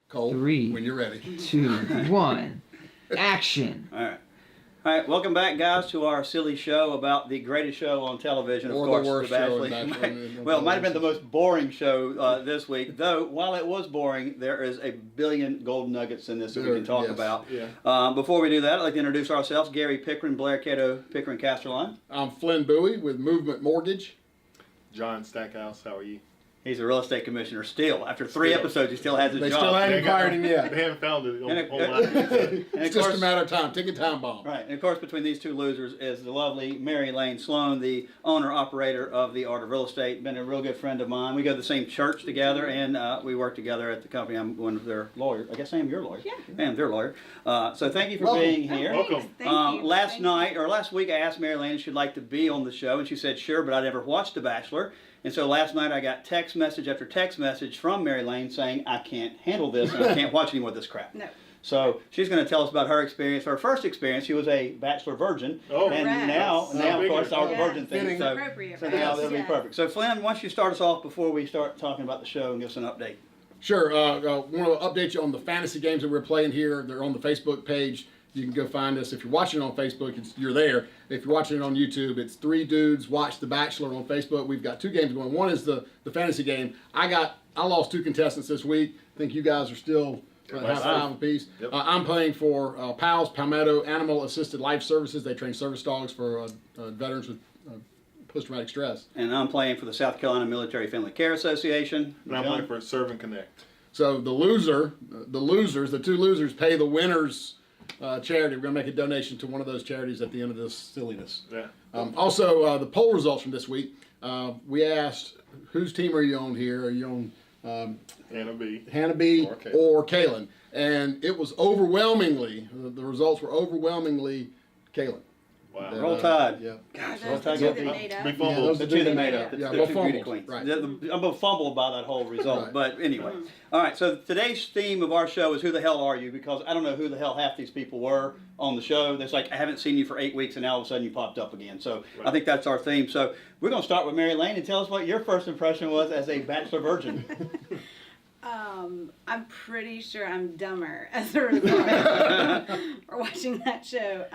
Cole, 3, when you're ready. 2, 1, action. All right, welcome back, guys, to our silly show about the greatest show on television, Or of course, the worst show in Bachelor. Bachelor. Well, it might have been the most boring show this week, though. While it was boring, there is a billion golden nuggets in this that we can talk about. Yeah. Before we do that, I'd like to introduce ourselves: Gary Pickering, Blair Cato, Pickering Casterline. I'm Flynn Bowie with Movement Mortgage. John Stackhouse, how are you? He's a real estate commissioner still. After 3 episodes, he still has his They job. still haven't fired him yet. They haven't found it And online. And It's just a matter of time. Take a time bomb. Right, and of course between these two losers is the lovely Mary Lane Sloan, the owner-operator of the Art of Real Estate, been a real good friend of mine. We go to the same church together, and we work together at the company. I'm one of their lawyers. I guess I am your lawyer. Yeah. I am their lawyer. So thank you for Welcome. being here. Welcome. Thank you. Last week I asked Mary Lane if she'd like to be on the show, and she said sure, but I never watched The Bachelor. And so last night I got text message after text message from Mary Lane saying, I can't handle this and I can't watch any more of this crap. No. So she's going to tell us about her experience. Her first experience, she was a bachelor virgin. Oh. And Correct. now of course, our Yeah. virgin thing. Fitting. So, Appropriate. so now that'll be Yes. perfect. So Flynn, why don't you start us off before we start talking about the show and give us an update? Sure. I want to update you on the fantasy games that we're playing here. They're on the Facebook page. You can go find us. If you're watching it on Facebook, you're there. If you're watching it on YouTube, it's 3 Dudes Watch The Bachelor on Facebook. We've got 2 games going. One is the fantasy game. I lost 2 contestants this week. I think you guys are still half 5 apiece. Yep. I'm playing for PALS, Palmetto Animal Assisted Life Services. They train service dogs for veterans with post-traumatic stress. And I'm playing for the South Carolina Military Family Care Association. And I'm John? playing for Serve and Connect. So the 2 losers pay the winners charity. We're going to make a donation to one of those charities at the end of this silliness. Yeah. Also, the poll results from this week. We asked, whose team are you on here? Are you on Hannah B. Hannah B. Or Kaylin. or Kaylin? And it was overwhelmingly, the results were overwhelmingly Kaylin. Wow. Yeah. Roll Tide. Yeah. Gosh, Roll those Tide, two go that Pete. made up. Big fumble. those The are two that the- made up. Yeah, The both two beauty fumbles. queens. Right. I'm a fumbled by that whole result. Right. But anyway. All right, so today's theme of our show is Who the Hell Are You? Because I don't know who the hell half these people were on the show. There's like, I haven't seen you for 8 weeks and now all of a sudden you popped up again. So I think that's our theme. So we're going to start with Mary Lane and tell us what your first impression was as a bachelor virgin. I'm pretty sure I'm dumber as a result for watching that show.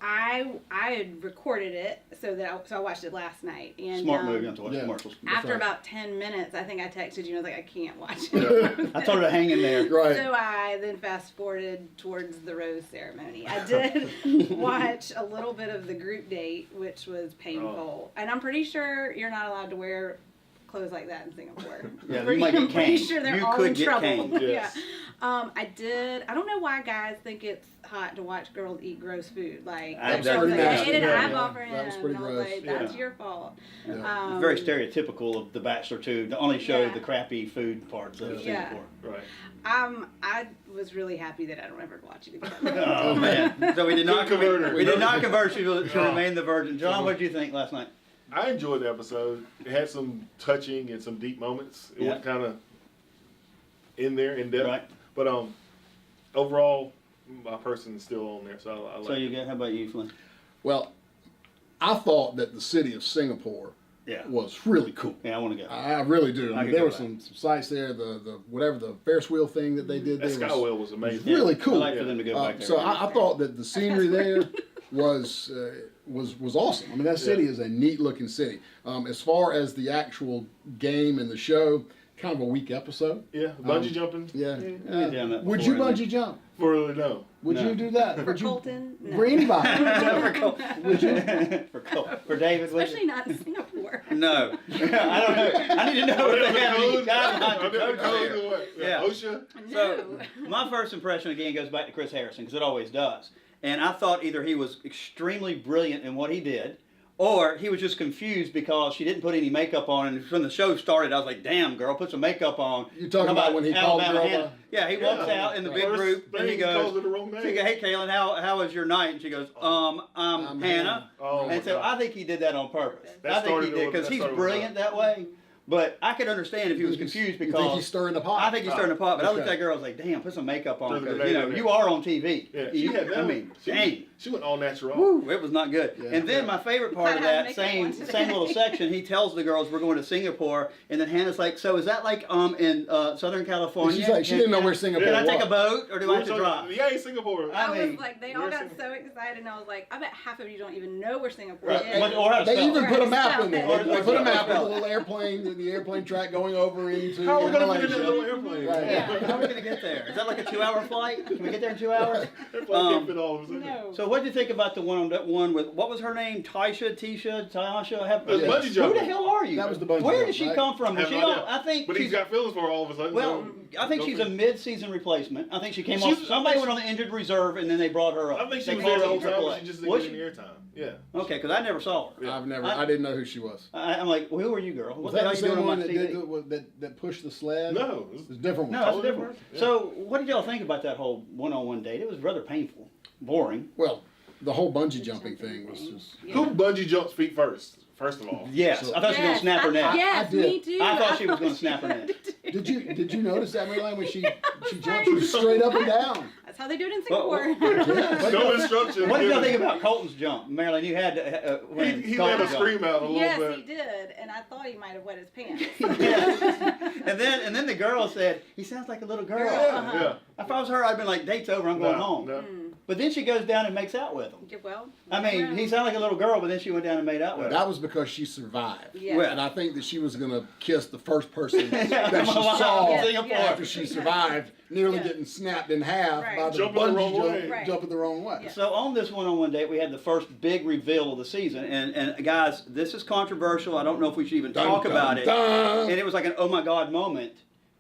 I had recorded it so I watched it last night. And Smart move, you don't have to watch yeah. commercials. after right. about 10 minutes, I think I texted you and I was like, I can't watch it. I told her to hang in there. Right. So I then fast forwarded towards the rose ceremony. I did watch a little bit of the group date, which was painful. And I'm pretty sure you're not allowed to wear clothes like that in Singapore. Yeah, I'm you might get pretty caned. sure they're You all could in get trouble. caned. Yes. Yeah. I don't know why guys think it's hot to watch girls eat gross food. Like, That's I was pretty like, I nasty. ate an Yeah, eyeball yeah. for him. That was pretty and I was gross. like, that's Yeah. your fault. Yeah. It's very stereotypical of The Bachelor too. To only show Yeah. the crappy food parts of Yeah. Singapore. Right. I was really happy that I don't ever watch it again. Oh man! So we did not Couldn't convert her. We did not convert you to No. remain the virgin. John, what did you think last night? I enjoyed the episode. It had some touching and some deep moments. It Yeah. went kind of in there, in depth. Right. But overall, my person is still on there, so I like So you it. get? How about you, Flynn? Well, I thought that the city of Singapore Yeah. was really cool. Yeah, I want to go. I really do. I I mean, could there go were back. some sites there. The Ferris wheel thing that they did That there Skywell was amazing. really Yeah. cool. I'd like for them to go back there. So I thought that the scenery there was awesome. I mean, that city is a neat looking city. As far as the actual game and the show, kind of a weak episode. Yeah, bungee jumping. Yeah. We've done that Would you before, bungee jump? For really no. Would No. you do that? For Would you? Colton? No. For anybody? for Cole. Would you? For David, would Especially not in Singapore. you? No. I don't know. I need to know if they have any guidelines Are to there coach codes there. or what? Yeah. OSHA? So, No. my first impression again goes back to Chris Harrison because it always does. And I thought either he was extremely brilliant in what he did, or he was just confused because she didn't put any makeup on. And when the show started, I was like, "Damn, girl, put some makeup on." You're talking about when he called Alabama girl, Hannah. Yeah, he walks Yeah. out in the Right. big First group, and he thing, he calls goes, her the wrong name. she goes, "Hey, Kaylin, how was your night?" And she goes, I'm I'm Hannah." Oh, And my so God. I think he did that on purpose. That I think he started did with- because that he's started with brilliant that way. But I could understand if he was confused because You think he's stirring the pot? I think he's stirring the pot. But I looked at Okay. that girl, I was like, damn, put some makeup on Threw the because grenade you know in there. you are on TV. Yeah, she You- had that. I mean, dang. She went all natural. Woo, it was not good. Yeah. And then my favorite part of I had that makeup same on today. same little section, he tells the girls we're going to Singapore, and then Hannah's like, so is that like in Southern California? She's like, she didn't know where Singapore Can I was. take a boat or do I have to So, drive? yeah, in Singapore. I I mean, was like, they all we're got Singapore. so excited, and I was like, I bet half of you don't even know where Singapore Right. is. Or how to They spell even it. put a map in there. Or- They put a map with spell a it. little airplane, the airplane track going over into How are we going to fit in that little Malaysia. airplane? Right. Yeah, how are we gonna get there? Is that like a 2-hour flight? Can we get there in 2 hours? Airplane can't fit all of us in there. No. So what did you think about the one with what was her name? Tasha? That's Who bungee the jumping. hell are you? That was the bungee Where jump, did she right? come from? Was Have she no on, idea. I think But he's she's got feelings for her all of a sudden. well, so I think go she's for a it. mid-season replacement. I think she came She off. was- Somebody went on the injured reserve, and then they brought her up. I think she They was called there the her whole time. AAA. She just didn't Was get she? any airtime. Yeah. Okay, because I never saw her. I didn't know who she was. I'm like, well, who are you, girl? What Was the hell that are the you doing same on one my that TV? did that pushed the sled? No. It's a different one. No, that's Totally different. different. Yeah. So, what did y'all think about that whole one-on-one date? It was rather painful, boring. Well, the whole bungee jumping thing was just. Yeah. Who bungee jumps feet first? First of all. Yes, So- I thought she was gonna snap her neck. Yes, I did. me too. I thought she was gonna snap her neck. Did you notice that, Maryland, when she jumped? She was straight up and down. That's how they do it in Well, Singapore. Yeah. No instruction. What did y'all given. think about Colton's jump, Marilyn? You had when He Colton let her jumped. scream out a little Yes, bit. he did, and I thought he might have wet his pants. Yeah. and then the girl said, "He sounds like a little girl." Yeah, yeah. If I was her, I'd been like, "Date's over. I'm going home." No. But then she goes down and makes out with him. Yeah, well, I mean, he sounded like a little girl, but then she went down and made out with him. That was because she survived. Yeah. And I think that she was going to kiss the first person that Wow. she saw Yeah, Singapore. yeah. after she survived, nearly Yeah. getting snapped in half Right. by the Jumping the bungee wrong jump, way. Right. jumping the wrong way. Yeah. So on this one-on-one date, we had the first big reveal of the season, and guys, this is controversial. I don't know if we should even Dun, talk dun, about it. dun. And it was like an oh my god moment.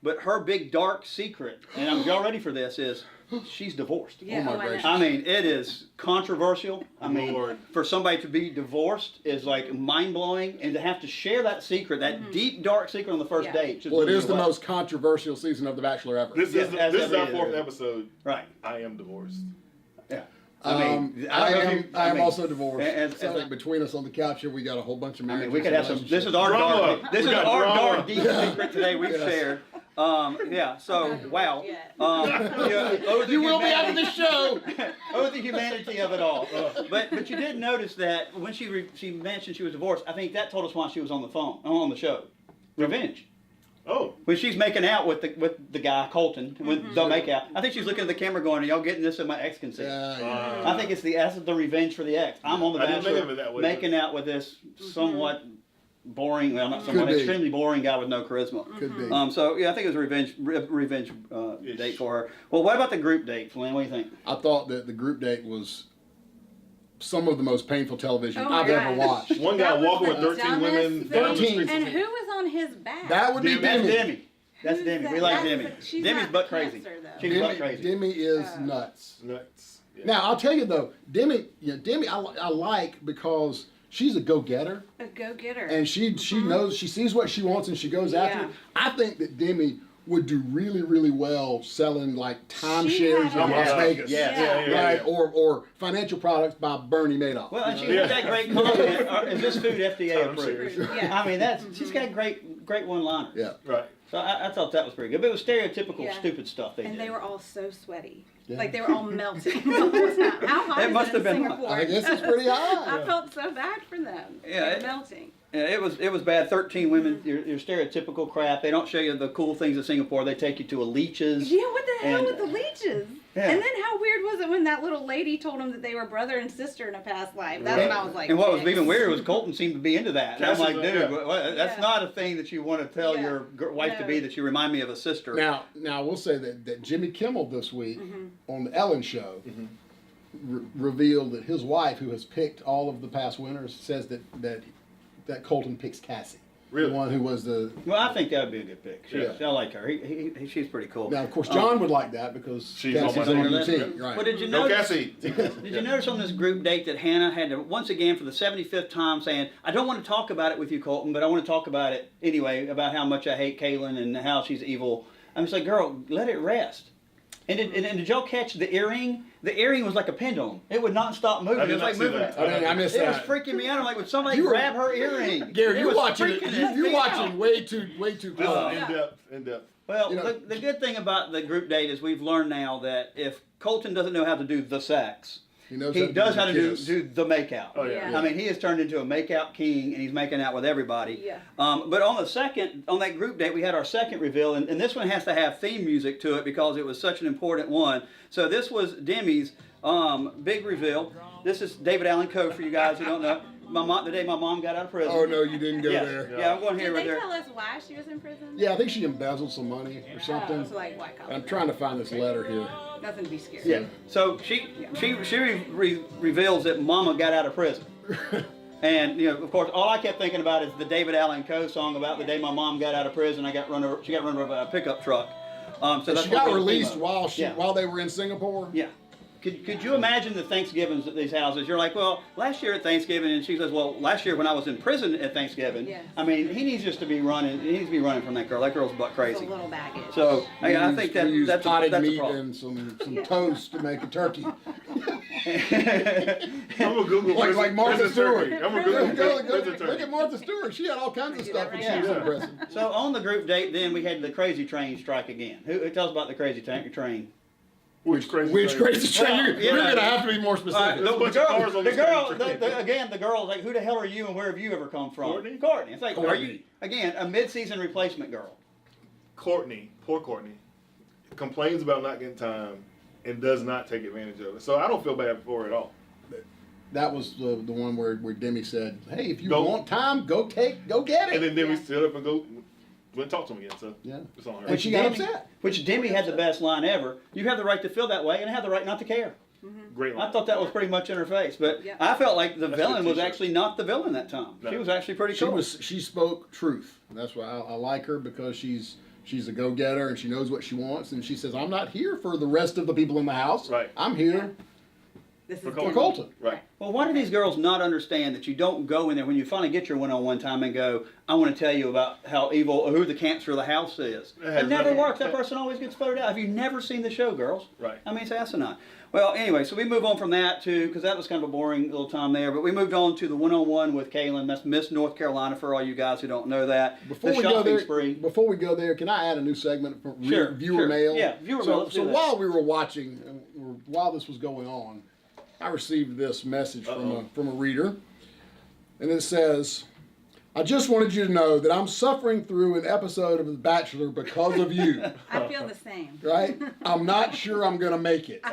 But her big dark secret, and I'm y'all ready for this, is she's divorced. Yeah, my I know. gracious. I mean, it is controversial. I mean, Lord. for somebody to be divorced is like mind blowing, and to have to share that secret, that deep dark secret on the first Yeah. date. just Well, it blew is me the away. most controversial season of The Bachelor ever. This Yes, is as this is our every fourth year. episode. right. I am divorced. Yeah. I I am mean, also divorced. as- Sounds like between us on the couch here, we got a whole bunch of I marriages. mean, we could have some. This is our Drama. dark. This We is got our drama. dark, deep secret today we've Yes. shared. Yeah. So wow. yet. You will be after the show. Oh, the humanity of it all. But you did notice that when she mentioned she was divorced, I think that told us why she was on the phone on the show. Revenge. Oh. When she's making out with the guy Colton, with the makeout, I think she's looking at the camera going, "Are y'all getting this? So my ex can see." Yeah. I think it's that's the revenge for the ex. I'm on the I didn't think Bachelor of it that way, making out with this somewhat boring, well not somewhat, Could be. extremely boring guy with no charisma. Could be. So yeah, I think it was a revenge date for her. Well, what about the group date, Flynn? What do you think? I thought that the group date was some of the most painful television Oh my I've ever gosh. watched. One guy That was walking with the 13 women dumbest down the thing. streets. And who was on his back? That would be Demi. That's Demi. Demi. That's Who's Demi. that? We like That's Demi. the- she's Demi's not butt crazy. cancer, though. She's butt Demi, crazy. Demi is Oh. nuts. Nuts. Yeah. Now I'll tell you though, Demi I like because she's a go-getter A go-getter. and she knows, she sees what she wants and she goes after Yeah. it. I think that Demi would do really, really well selling like She timeshares had in a- Las Vegas. Yes. Yeah. Right, or financial products by Bernie Madoff. Well, and she Yeah. had that great comment. Is this food FDA approved? Yeah. I mean, she's got great one-liners. Yeah. Right. So I thought that was pretty good. But it was stereotypical, Yeah. stupid stuff they And did. they were all so sweaty. Yeah. Like they were all melting the whole time. How hot It is must it have in been hot. Singapore? I guess it's pretty high. I felt so bad for them. Yeah, They were it- melting. Yeah, it was bad. 13 women, your stereotypical crap. They don't show you the cool things in Singapore. They take you to a leeches. Yeah, what the hell And- with the leeches? Yeah. And then how weird was it when that little lady told them that they were brother and sister in a past life? That's when I was like, And what was "Yikes." even weirder was Colton seemed to be into that. And I'm like, Cassie's dude, like, that's Yeah. not a thing that you want to tell Yeah. your wife to be, No. that you remind me of a sister. Now I will say that Jimmy Kimmel this week on the Ellen Show revealed that his wife, who has picked all of the past winners, says that Colton picks Cassie, Really? the one who was the. Well, I think that would be a good pick. Yeah. I like her. She's pretty cool. Now, of course, John would like that because She's Cassie's on my on your list. team, right? But did you No notice? Cassie. Did you notice on this group date that Hannah had to once again for the 75th time saying, "I don't want to talk about it with you, Colton, but I want to talk about it anyway about how much I hate Kaylin and how she's evil." I'm just like, girl, let it rest. And did y'all catch the earring? The earring was like a pendulum. It would not stop moving. I It did was not like see moving. that. I missed It was that. freaking me out. I'm like, would somebody You were- grab her earring? Gary, It you're was watching freaking you're me watching out. way too This is close. in depth. Well, You know- the good thing about the group date is we've learned now that if Colton doesn't know how to do the sex, He knows he does how to do kiss. the makeout. Oh, yeah. Yeah. I mean, he has turned into a makeout king, and he's making out with everybody. Yeah. But on that group date, we had our second reveal, and this one has to have theme music to it because it was such an important one. So this was Demi's big reveal. This is David Allen Coe for you guys who don't know. The day my mom got out of prison. Oh no, you didn't go Yes. there. Yeah, I'm going here Did right they there. tell us why she was in prison? Yeah, I think she embezzled some money or something. So like white collar. I'm trying to find this letter here. Nothing to be scared. Yeah. So she reveals that Mama got out of prison. And of course, all I kept thinking about is the David Allen Coe song about the day my mom got out of prison. She got run over by a pickup truck. So that's She what got we're released theme while of. Yeah. while they were in Singapore. Yeah. Could you imagine the Thanksgivings at these houses? You're like, well, last year at Thanksgiving, and she says, well, last year when I was in prison at Thanksgiving. Yes. I mean, he needs just to be running. He needs to be running from that girl. That girl's butt It's crazy. a little baggage. So I think We used that's potted a meat problem. and some toast to make a turkey. I'm gonna Google like Martha prison Stewart. turkey. I'm gonna Go, Google go, prison look turkey. at Martha Stewart. She had all kinds of Do stuff that when right she was now. in prison. So on the group date, then we had the crazy train strike again. Who tells about the crazy train? Which crazy? Which train? crazy train? Well, You're yeah. gonna have to be more All right, specific. the, a bunch the of girl, cars on the this girl, train. the girl's like, who the hell are you and where have you ever come from? Courtney? Courtney. It's like, are Courtney. you again a mid-season replacement girl? Courtney, poor Courtney, complains about not getting time and does not take advantage of it. So I don't feel bad for her at all. That was the one where Demi said, "Hey, if you Go. want time, go get it." And then we stood up and went and talk to him again. So Yeah. it's on her. And she got upset. Which Demi had the best line ever. You have the right to feel that way and have the right not to care. Great I line. thought that was pretty much in her face, but Yeah. I felt like the That's a villain good was t-shirt. actually not the villain that time. No. She was actually pretty cool. She spoke truth. That's why I like her, because she's a go-getter and she knows what she wants, and she says, "I'm not here for the rest of the people in the house. Right. I'm here This For is for Colton." Right. Well, why do these girls not understand that you don't go in there when you finally get your one-on-one time and go, I want to tell you about how evil or who the cancer of the house is? It has It never nothing- works. That person always gets voted out. Have you never seen the show, girls? Right. I mean, it's asinine. Well, anyway, so we move on from that to, because that was kind of a boring little time there, but we moved on to the one-on-one with Kaylin. That's Miss North Carolina for all you guys who don't know that. Before the we go shopping there, spree. can I add a new segment for Sure, viewer sure. mail? Yeah, viewer so, mail, let's So do that. while we were watching, while this was going on, I received this message from a reader, and it says, "I just wanted you to know that I'm suffering through an episode of The Bachelor because of you. I feel the same. Right? I'm not sure I'm gonna make it.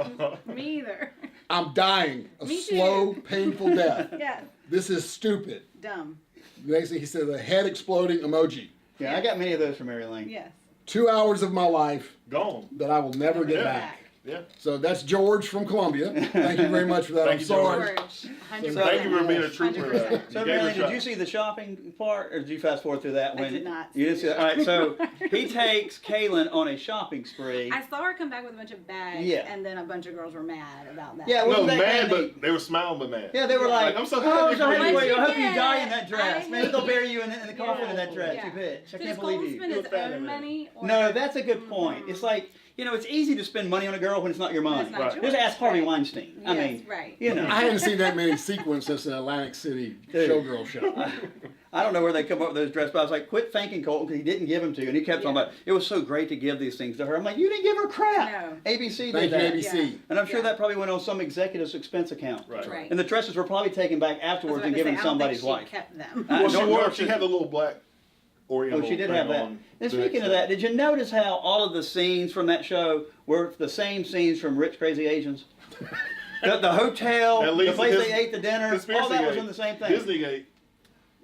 Me either. I'm dying a Me too. slow, painful death. Yeah. This is stupid." Dumb. Next thing he said, a head exploding emoji. Yeah, I got many of those from Mary Lane. Yes. 2 hours of my life Gone. that I will never get Yeah. back. Yeah. So that's George from Columbia. Thank you very much for that. Thank I'm you, sorry. George. 100%. Thank you for being a trooper. 100%. So, You gave it a Mary Lane, did shot. you see the shopping part, or did you fast forward through that? I did not You didn't see see that? the All right, so shopping he takes Kaylin on a shopping spree. I saw her come back with a bunch of bags, Yeah. and then a bunch of girls were mad about that. Yeah, No, wasn't that mad, kinda neat? but they were smiling, but mad. Yeah, they were like, I'm so oh, happy so for you. anyway, I Once hope you you get die it, in that dress. I Man, they'll hate bury you in the coffin in that dress. Yeah. You bitch. I Does can't believe Colton you. spend You're his a fan own of it. money? Or No, that's a good point. It's like, it's easy to spend money on a girl when it's not your money. It's not Right. yours. Just ask Harvey Right. Weinstein. I Yes, mean, right. I hadn't seen that many sequins since an Atlantic City Dude. showgirl show. I don't know where they come up with those dresses, but I was like, quit thanking Colton because he didn't give them to you. And he kept talking Yeah. about, it was so great to give these things to her. I'm like, you didn't give her crap. No. ABC Thank did you, that. ABC. Yeah. And I'm sure Yeah. that probably went on some executive's expense account. Right. Right. And the dresses were probably taken back I was afterwards about and to given say, to somebody's I don't wife. think she kept them. Well, No, no, she had the little black Oriental. Oh, she did thing have that. on And the speaking of next that, did you notice how all of the scenes from that show were the same scenes from Rich Crazy Asians? the hotel, At the least place his they ate the dinner, Conspiracy all that was Gate. in the same thing. Disney Gate.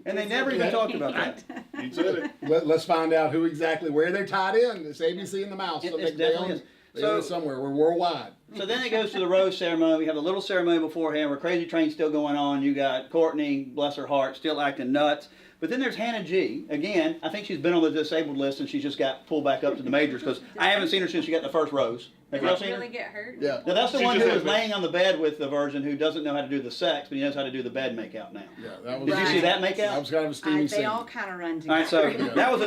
And they never even talked about that. You said it. Let's find out where they're tied in. It's ABC and the Mouse. It So they definitely own, is. they So- own it somewhere. We're worldwide. So then it goes to the rose ceremony. We have a little ceremony beforehand where Crazy Train's still going on. You got Courtney, bless her heart, still acting nuts. But then there's Hannah G. Again, I think she's been on the disabled list and she's just got pulled back up to the majors because I haven't seen her since she got the first rose. Have y'all Did seen you her? really get hurt? Yeah. Now that's the She one just who has was been- laying on the bed with the virgin who doesn't know how to do the sex, but he knows how to do the bed makeout now. Yeah, that was. Did you see that makeout? That was kind of a steamy They scene. all kind of run together. All right, so that was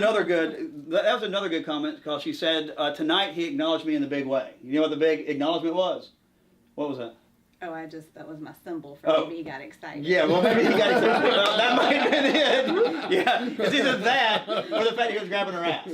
another good comment because she said tonight he acknowledged me in the big way. You know what the big acknowledgement was? What was that? Oh, that was my symbol for Oh. maybe he got excited. Yeah, well maybe he got excited. Well, that might have been it. Yeah, it's either that or the fact he was grabbing her ass.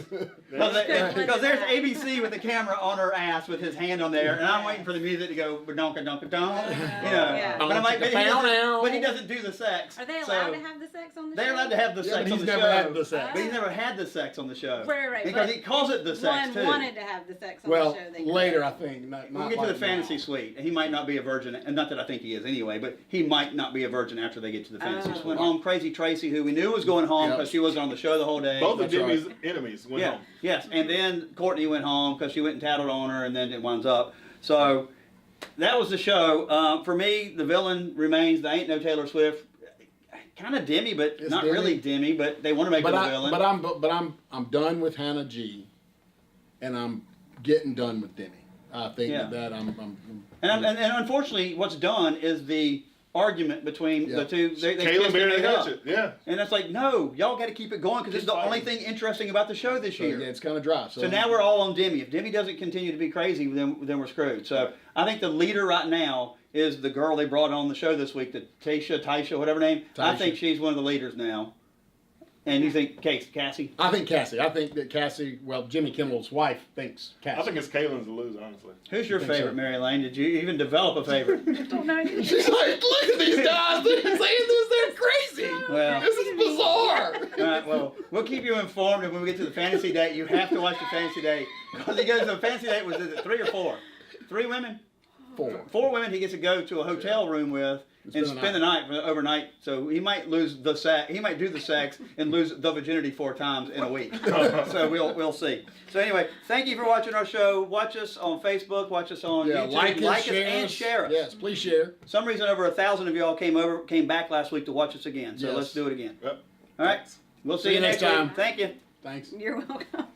Because there's ABC with the camera on her ass with his hand on there, and I'm waiting for the music to go donka donka donk. You know, Yeah. but I'm like, but he doesn't do the sex. Are they so allowed to have the sex on the show? They're allowed to have the Yeah, sex but on he's the never show. had the sex. But he's never had the sex on the show. Right, Because but he calls it the sex one too. wanted to have the sex on Well, the show. They later I couldn't. think. Not We'll get to like the fantasy now. suite. He might not be a virgin, and not that I think he is anyway, but he might not be a virgin after they get to the fantasy Oh. suite. Went home, Crazy Tracy, who we knew was going home Yep. because she wasn't on the show the whole day. Both of That's right. Jimmy's enemies went Yeah, home. yes, and then Courtney went home because she went and tattled on her, and then it winds up. So that was the show. For me, the villain remains. There ain't no Taylor Swift. Kind of Demi, but It's not Demi. really Demi. But they want to make her the villain. I'm done with Hannah G, and I'm getting done with Demi. I think Yeah. that I'm and unfortunately, what's done is the argument between Yeah. the two. They Caitlin kissed and Barry made up. Hatchet. Yeah. And it's like, no, y'all got to keep it going because it's the Keep only fighting. thing interesting about the show this so, year. yeah, it's kind of dry. So now we're all on Demi. If Demi doesn't continue to be crazy, then we're screwed. So I think the leader right now is the girl they brought on the show this week, the Taisha, whatever her name. I Taisha. think she's one of the leaders now. And you think Cassie? I think Cassie. I think that Cassie. Well, Jimmy Kimmel's wife thinks Cassie. I think it's Caitlin's the loser, honestly. Who's your think so. favorite, Mary Lane? Did you even develop a favorite? Don't know. She's like, look at these guys. They're saying this. They're crazy. Well, This is bizarre. all right, well, we'll keep you informed, and when we get to the fantasy date, you have to watch the fantasy date because he goes to the fantasy date. Was it 3 or 4? 3 women? 4. 4 women he gets to go to a hotel room with and spend the night overnight. So he might lose the sex. He might do the sex and lose the virginity 4 times in a week. So we'll see. So anyway, thank you for watching our show. Watch us on Facebook. Watch us on Yeah, YouTube. like us, and share us. Yes, please share. Some reason over 1,000 of y'all came back last week to watch us again. So Yes. let's do it again. Yep. All right. We'll see you next time. time. Thank you. Thanks. You're welcome.